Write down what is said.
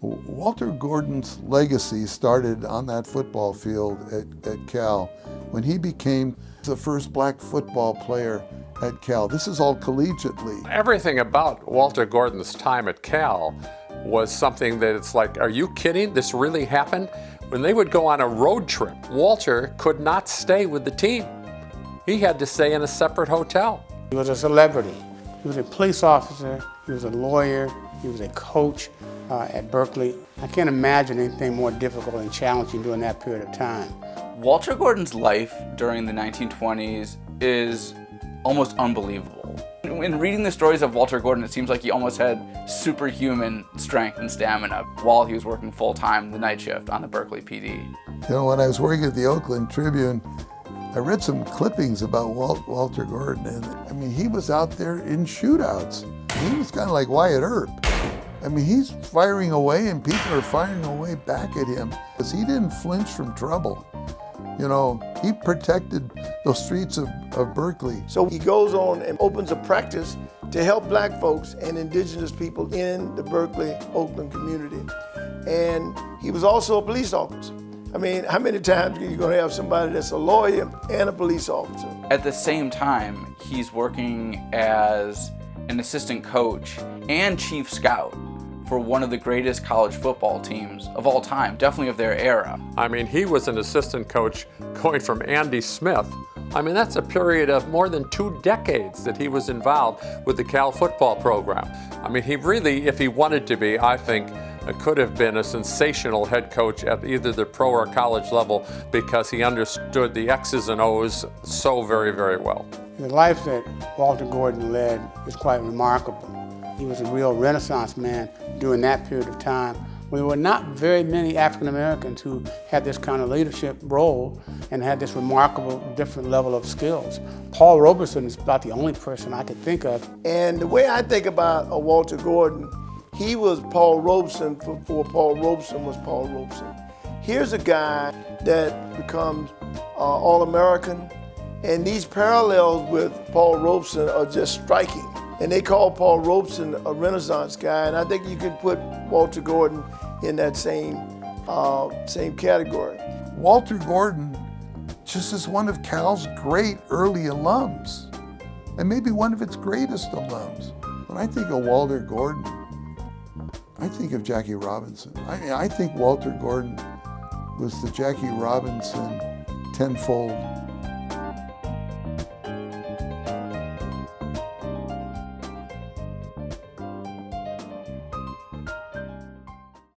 Walter Gordon's legacy started on that football field at Cal when he became the first black football player at Cal. This is all collegiately. Everything about Walter Gordon's time at Cal was something that it's like, are you kidding? This really happened? When they would go on a road trip, Walter could not stay with the team. He had to stay in a separate hotel. He was a celebrity. He was a police officer, he was a lawyer, he was a coach at Berkeley. I can't imagine anything more difficult and challenging during that period of time. Walter Gordon's life during the 1920s is almost unbelievable. In reading the stories of Walter Gordon, it seems like he almost had superhuman strength and stamina while he was working full-time the night shift on the Berkeley PD. You know, when I was working at the Oakland Tribune, I read some clippings about Walter Gordon, and I mean, he was out there in shootouts. He was kind of like Wyatt Earp. I mean, he's firing away and people are firing away back at him because he didn't flinch from trouble. You know, he protected the streets of Berkeley. So he goes on and opens a practice to help black folks and indigenous people in the Berkeley, Oakland community. And he was also a police officer. I mean, how many times are you going to have somebody that's a lawyer and a police officer? At the same time, he's working as an assistant coach and chief scout for one of the greatest college football teams of all time, definitely of their era. I mean, he was an assistant coach going from Andy Smith. I mean, that's a period of more than 2 decades that he was involved with the Cal football program. I mean, he really, if he wanted to be, I think, could have been a sensational head coach at either the pro or college level because he understood the X's and O's so very, very well. The life that Walter Gordon led is quite remarkable. He was a real Renaissance man during that period of time. We were not very many African Americans who had this kind of leadership role and had this remarkable different level of skills. Paul Robeson is about the only person I could think of. And the way I think about Walter Gordon, he was Paul Robeson before Paul Robeson was Paul Robeson. Here's a guy that becomes All-American, and these parallels with Paul Robeson are just striking. And they call Paul Robeson a Renaissance guy, and I think you could put Walter Gordon in that same category. Walter Gordon just is one of Cal's great early alums, and maybe one of its greatest alums. When I think of Walter Gordon, I think of Jackie Robinson. I think Walter Gordon was the Jackie Robinson tenfold